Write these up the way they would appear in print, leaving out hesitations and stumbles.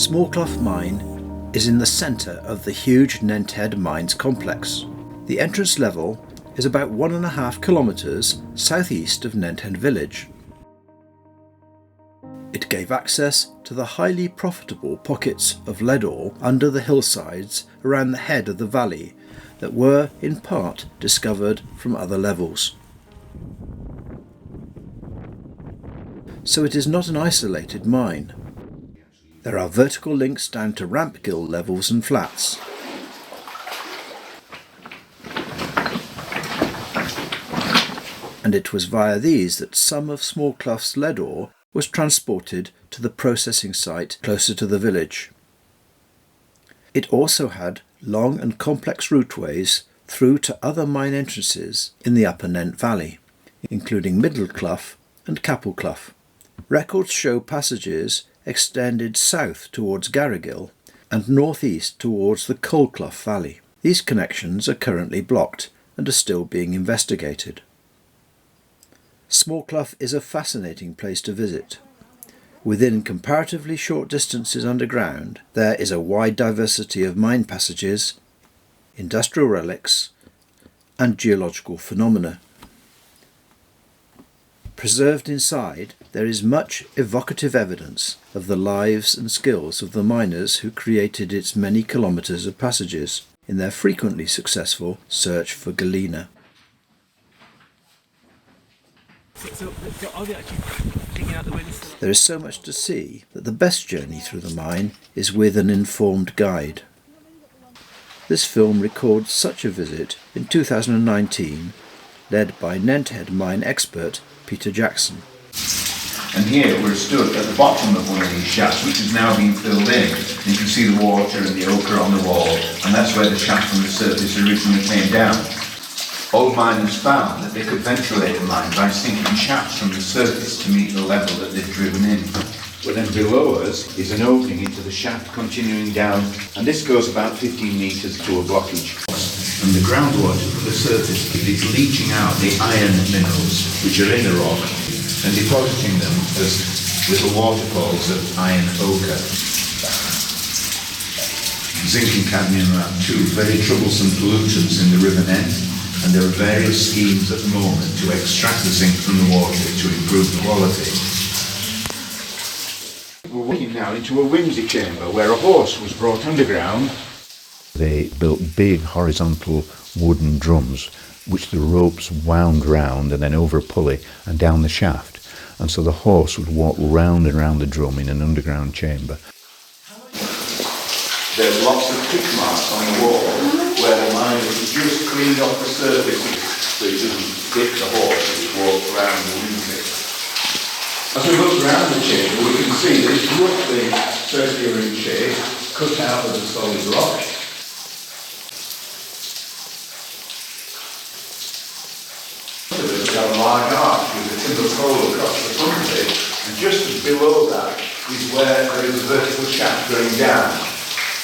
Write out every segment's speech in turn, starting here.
Smallcleugh Mine is in the centre of the huge Nenthead Mines complex. The entrance level is about 1.5 kilometres southeast of Nenthead village. It gave access to the highly profitable pockets of lead ore under the hillsides around the head of the valley that were in part discovered from other levels. So it is not an isolated mine. There are vertical links down to ramp gill levels and flats. And it was via these that some of Smallclough's lead ore was transported to the processing site closer to the village. It also had long and complex routeways through to other mine entrances in the upper Nent Valley, including Middleclough and Capelclough. Records show passages extended south towards Garrigill and northeast towards the Coalclough Valley. These connections are currently blocked and are still being investigated. Smallcleugh is a fascinating place to visit. Within comparatively short distances underground, there is a wide diversity of mine passages, industrial relics, and geological phenomena. Preserved inside, there is much evocative evidence of the lives and skills of the miners who created its many kilometres of passages in their frequently successful search for galena. There is so much to see that the best journey through the mine is with an informed guide. This film records such a visit in 2019, led by Nenthead mine expert Peter Jackson. And here we're stood at the bottom of one of these shafts, which has now been filled in. You can see the water and the ochre on the wall, and that's where the shaft from the surface originally came down. Old miners found that they could ventilate a mine by sinking shafts from the surface to meet the level that they'd driven in. Well, then below us is an opening into the shaft continuing down, and this goes about 15 metres to a blockage. And the groundwater from the surface is leaching out the iron minerals which are in the rock and depositing them as little waterfalls of iron ochre. Zinc and cadmium are two very troublesome pollutants in the River Nent, and there are various schemes at the moment to extract the zinc from the water to improve the quality. We're walking now into a whimsy chamber where a horse was brought underground. They built big horizontal wooden drums which the ropes wound round and then over a pulley and down the shaft, and so the horse would walk round and round the drum in an underground chamber. There's lots of tick marks on the wall where the miner has just cleaned off the surface so it doesn't dip the horse as it walks around the whimsy. As we look around the chamber we can see that it's roughly circular in shape, cut out of the solid rock. It's got a large arch with a timber pole across the front of it, and just below that is where there is a vertical shaft going down,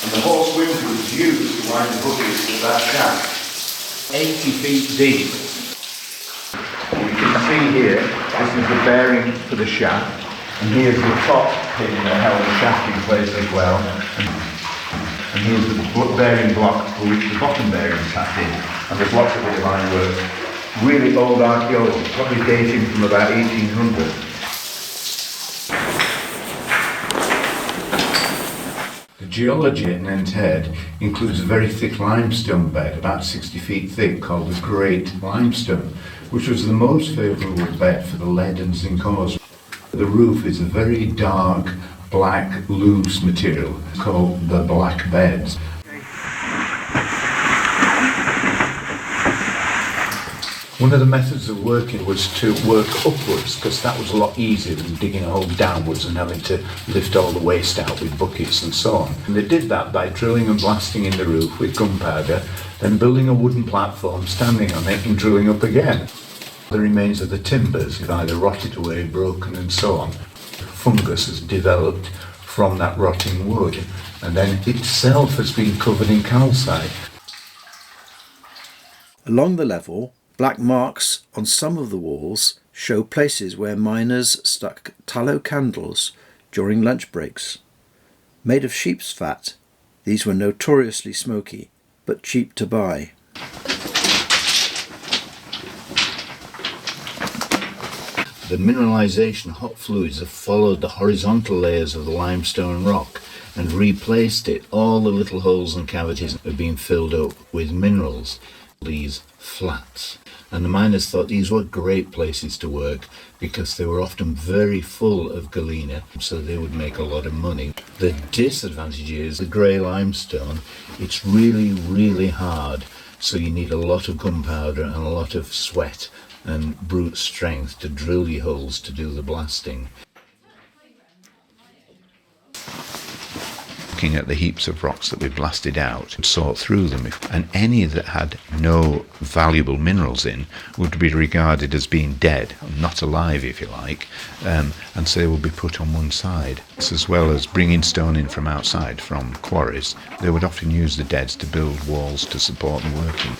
and the horse whimsy was used to wind the buckets of that shaft. 80 feet deep. You can see here, this is the bearing for the shaft, and here's the top pin that held the shaft in place as well, and here's the bearing block for which the bottom bearing sat in, and there's lots of little ironwork. Really old archaeology, probably dating from about 1800. The geology at Nenthead includes a very thick limestone bed, about 60 feet thick, called the Great Limestone, which was the most favourable bed for the lead and zinc ores. The roof is a very dark, black, loose material called the Black Beds. One of the methods of working was to work upwards, because that was a lot easier than digging a hole downwards and having to lift all the waste out with buckets and so on. And they did that by drilling and blasting in the roof with gunpowder, then building a wooden platform, standing on it and drilling up again. The remains of the timbers have either rotted away, broken and so on. Fungus has developed from that rotting wood, and then itself has been covered in calcite. Along the level, black marks on some of the walls show places where miners stuck tallow candles during lunch breaks. Made of sheep's fat, these were notoriously smoky, but cheap to buy. The mineralisation hot fluids have followed the horizontal layers of the limestone rock and replaced it. All the little holes and cavities have been filled up with minerals, these flats. And the miners thought these were great places to work because they were often very full of galena, so they would make a lot of money. The disadvantage is the grey limestone, it's really, really hard, so you need a lot of gunpowder and a lot of sweat and brute strength to drill your holes to do the blasting. Looking at the heaps of rocks that we blasted out and sort through them, and any that had no valuable minerals in would be regarded as being dead, not alive if you like, and so they would be put on one side. As well as bringing stone in from outside, from quarries, they would often use the deads to build walls to support the working.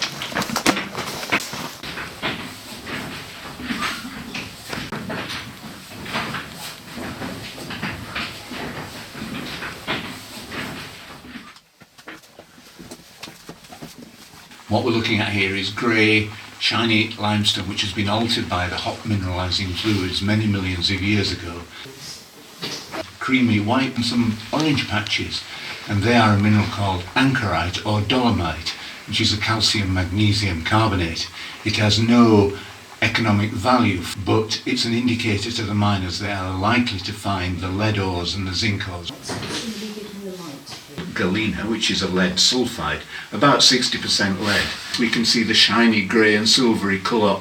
What we're looking at here is grey, shiny limestone which has been altered by the hot mineralising fluids many millions of years ago. Creamy white and some orange patches, and they are a mineral called anchorite or dolomite, which is a calcium magnesium carbonate. It has no economic value, but it's an indicator to the miners they are likely to find the lead ores and the zinc ores. Galena, which is a lead sulfide, about 60% lead. We can see the shiny grey and silvery colour.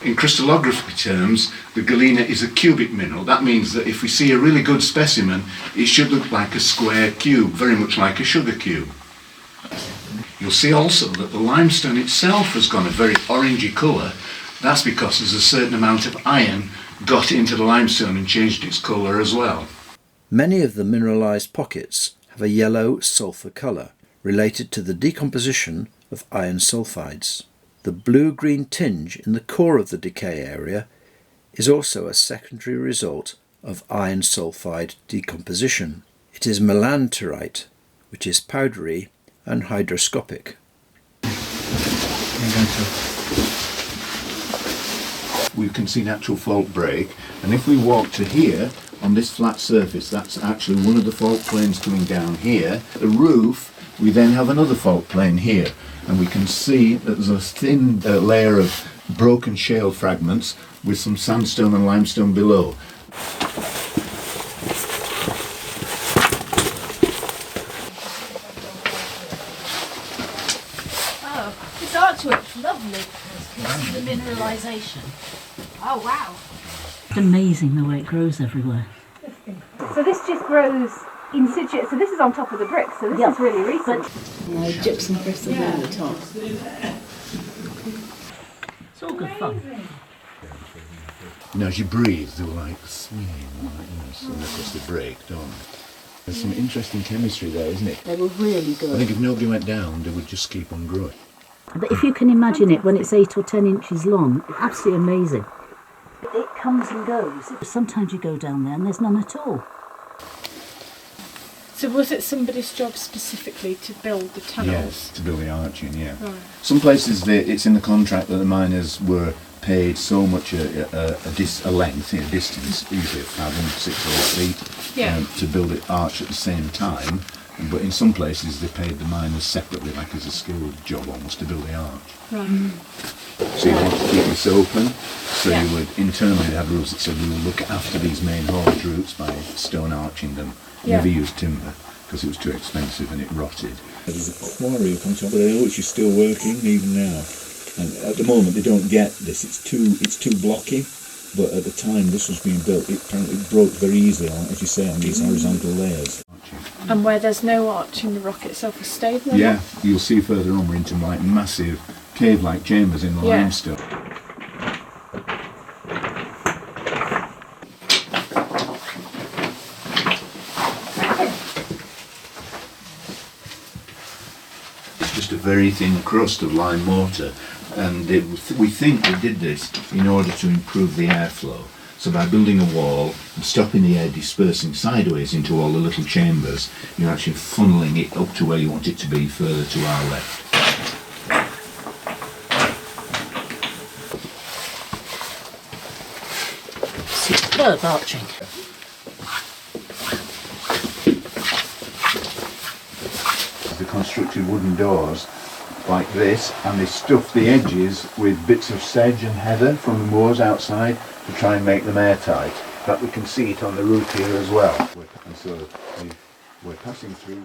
In crystallography terms, the galena is a cubic mineral. That means that if we see a really good specimen, it should look like a square cube, very much like a sugar cube. You'll see also that the limestone itself has gone a very orangey colour. That's because there's a certain amount of iron got into the limestone and changed its colour as well. Many of the mineralised pockets have a yellow sulphur colour, related to the decomposition of iron sulfides. The blue-green tinge in the core of the decay area is also a secondary result of iron sulfide decomposition. It is melanterite, which is powdery and hygroscopic. We can see natural fault break, and if we walk to here, on this flat surface, that's actually one of the fault planes coming down here. The roof, we then have another fault plane here, and we can see that there's a thin layer of broken shale fragments with some sandstone and limestone below. Oh, this artwork's lovely. The mineralisation. Oh wow. It's amazing the way it grows everywhere. So this just grows in situ. So this is on top of the bricks. So this is really recent. Gypsum bristles on the top. It's all good fun. Now as you breathe, they were like swinging like this, and of course they break, don't they? There's some interesting chemistry there, isn't it? They were really good. I think if nobody went down, they would just keep on growing. But if you can imagine it when it's 8 or 10 inches long, absolutely amazing. It comes and goes. Sometimes you go down there and there's none at all. So was it somebody's job specifically to build the tunnels? Yes, to build the arching, yeah. Right. Some places it's in the contract that the miners were paid so much a length, a distance, usually a fathom, 6 or 8 feet, to build the arch at the same time. But in some places they paid the miners separately, like as a skilled job almost, to build the arch. Right. So you want to keep this open, so you would internally have rules that said we will look after these main haulage routes by stone arching them. Never use timber because it was too expensive and it rotted. There's a quarry up on top of the hill which is still working even now. And at the moment they don't get this, it's too blocky, but at the time this was being built it apparently broke very easily on, as you say, on these horizontal layers. And where there's no arch in the rock itself has stayed there? Yeah, you'll see further on we're into like massive cave-like chambers in the limestone. It's just a very thin crust of lime mortar, and we think they did this in order to improve the airflow. So by building a wall and stopping the air dispersing sideways into all the little chambers, you're actually funneling it up to where you want it to be, further to our left. Superb arching. The constructed wooden doors like this, and they stuff the edges with bits of sedge and heather from the moors outside to try and make them airtight. But we can see it on the roof here as well. And so we're passing through.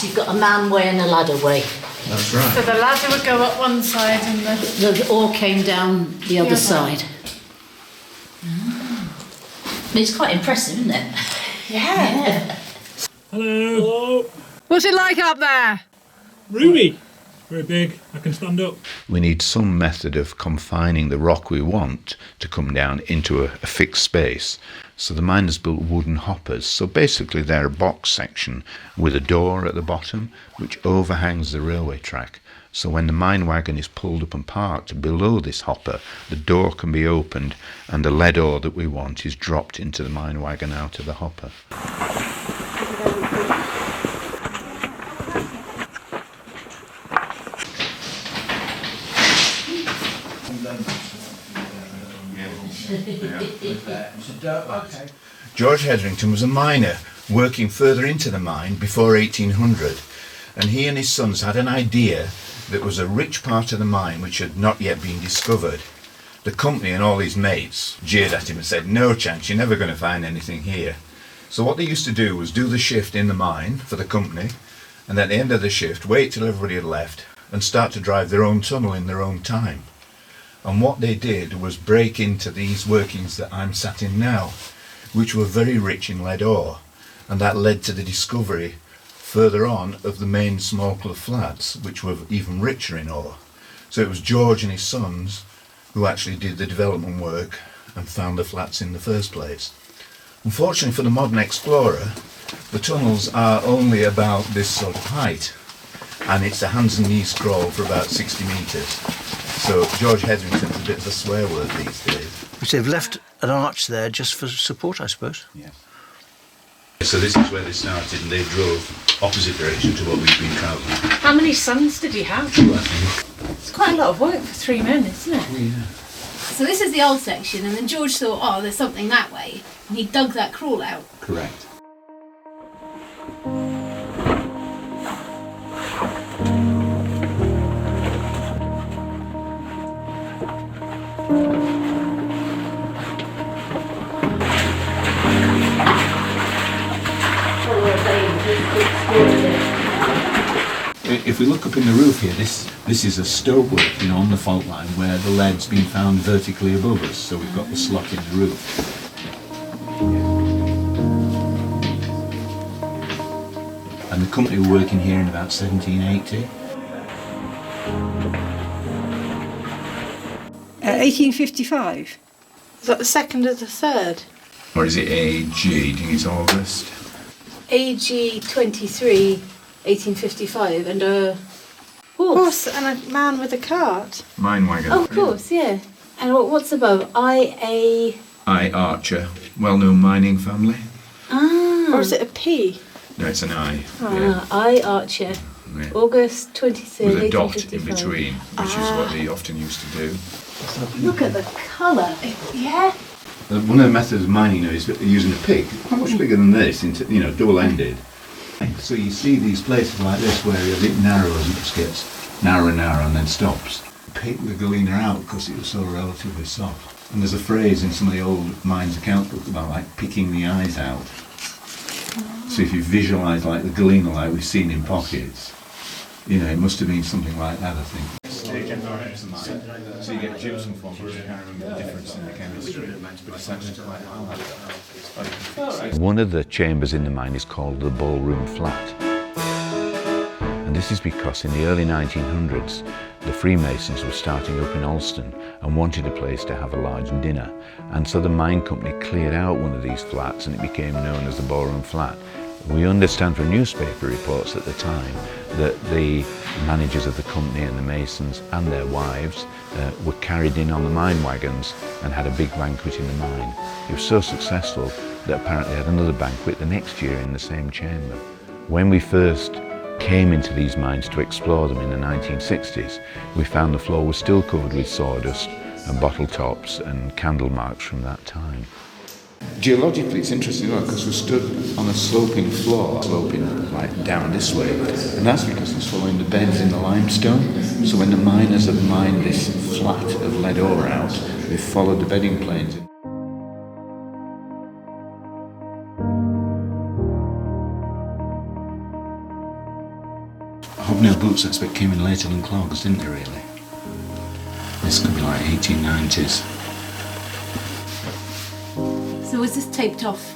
You've got a man way and a ladder way. That's right. So the ladder would go up one side and The ore came down the other side. It's quite impressive, isn't it? Yeah. Hello. What's it like up there? Roomy. Very big. I can stand up. We need some method of confining the rock we want to come down into a fixed space. So the miners built wooden hoppers. So basically they're a box section with a door at the bottom which overhangs the railway track. So when the mine wagon is pulled up and parked below this hopper, the door can be opened and the lead ore that we want is dropped into the mine wagon out of the hopper. George Hetherington was a miner working further into the mine before 1800, and he and his sons had an idea that was a rich part of the mine which had not yet been discovered. The company and all his mates jeered at him and said, "No chance, you're never going to find anything here." So what they used to do was do the shift in the mine for the company, and at the end of the shift wait till everybody had left and start to drive their own tunnel in their own time. And what they did was break into these workings that I'm sat in now, which were very rich in lead ore, and that led to the discovery further on of the main Smallcleugh flats, which were even richer in ore. So it was George and his sons who actually did the development work and found the flats in the first place. Unfortunately for the modern explorer, the tunnels are only about this sort of height, and it's a hands and knees crawl for about 60 metres. So George Hetherington's a bit of a swear word these days. Which they've left an arch there just for support, I suppose. Yeah. So this is where they started, and they drove opposite direction to what we've been travelling. How many sons did he have? Two, I think. It's quite a lot of work for 3 men, isn't it? Oh, yeah. So this is the old section, and then George thought, oh, there's something that way, and he dug that crawl out. Correct. If we look up in the roof here, this is a stopework, on the fault line where the lead's been found vertically above us, so we've got the slot in the roof. And the company were working here in about 1780. 1855. Is that the second or the third? Or is it AG? Do you think it's August? AG 23, 1855, and a horse. And a man with a cart. Mine wagon. Oh, of course, yeah. And what's above? I. Archer. Well-known mining family. Ah. Or is it a P? No, it's an I. I Archer. Yeah. August 23rd, With a dot in 1855. between, which is what they often used to do. Look at the colour. Yeah. One of the methods of mining is using a pick, not much bigger than this, dual-ended. So you see these places like this where it narrows and just gets narrower and narrower and then stops. Pick the galena out because it was so relatively soft. And there's a phrase in some of the old mines account books about like picking the eyes out. So if you visualise like the galena like we've seen in pockets, it must have been something like that, I think. So you get gypsum forms, which I can't remember the difference in the chemistry, but it's actually quite hard. One of the chambers in the mine is called the ballroom flat. And this is because in the early 1900s, The Freemasons were starting up in Alston and wanted a place to have a large dinner, and so the mine company cleared out one of these flats and it became known as the Ballroom Flat. We understand from newspaper reports at the time that the managers of the company and the masons and their wives were carried in on the mine wagons and had a big banquet in the mine. It was so successful that apparently they had another banquet the next year in the same chamber. When we first came into these mines to explore them in the 1960s, we found the floor was still covered with sawdust and bottle tops and candle marks from that time. Geologically, it's interesting because we're stood on a sloping floor, sloping like down this way, and that's because it's following the bends in the limestone. So when the miners have mined this flat of lead ore out, they've followed the bedding planes. Hobnail boots, I expect, came in later than clogs, didn't they, really? This could be like 1890s. So was this taped off?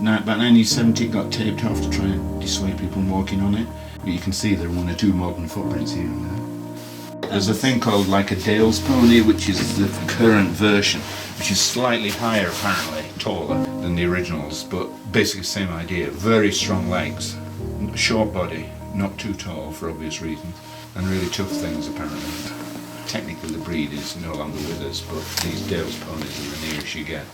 Now, about 1970 it got taped off to try and dissuade people from walking on it. But you can see there are one or two modern footprints here and there. There's a thing called like a Dale's pony, which is the current version, which is slightly higher apparently, taller than the originals, but basically the same idea. Very strong legs, short body, not too tall for obvious reasons, and really tough things apparently. Technically the breed is no longer with us, but these Dale's ponies are the nearest you get.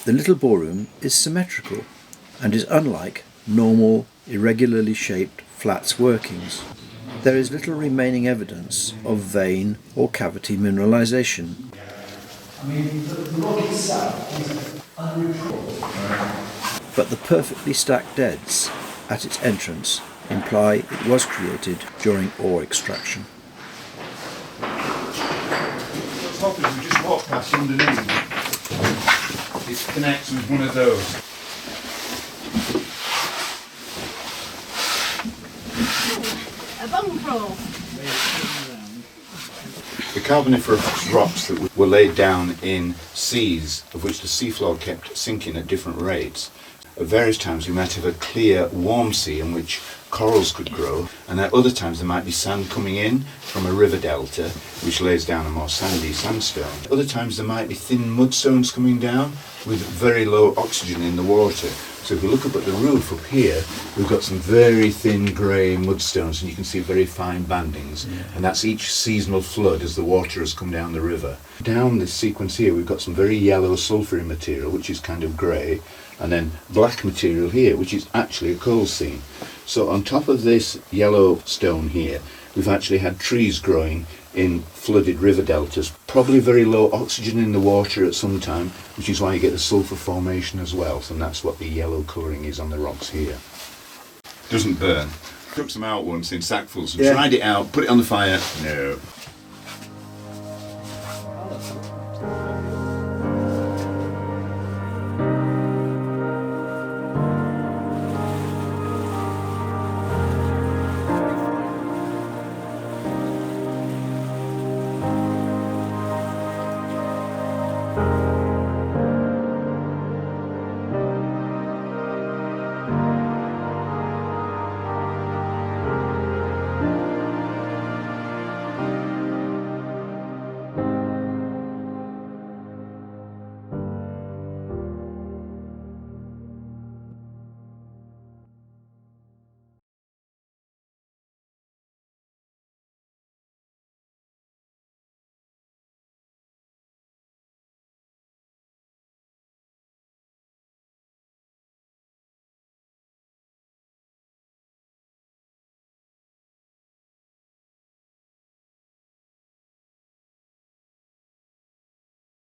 The little ballroom is symmetrical and is unlike normal, irregularly shaped flats workings. There is little remaining evidence of vein or cavity mineralisation. The rock itself is unreproduced. But the perfectly stacked deads at its entrance imply it was created during ore extraction. What's happened? We just walked past underneath. It connects with one of those. A bum crawl. The Carboniferous rocks that were laid down in seas, of which the seafloor kept sinking at different rates. At various times we might have a clear, warm sea in which corals could grow, and at other times there might be sand coming in from a river delta which lays down a more sandy sandstone. Other times there might be thin mudstones coming down with very low oxygen in the water. So if we look up at the roof up here, we've got some very thin grey mudstones and you can see very fine bandings, and that's each seasonal flood as the water has come down the river. Down this sequence here we've got some very yellow sulphury material which is kind of grey, and then black material here which is actually a coal seam. So on top of this yellow stone here we've actually had trees growing in flooded river deltas, probably very low oxygen in the water at some time, which is why you get the sulphur formation as well, so that's what the yellow colouring is on the rocks here. Doesn't burn. Took some out once in sackfuls and tried it out, put it on the fire, no.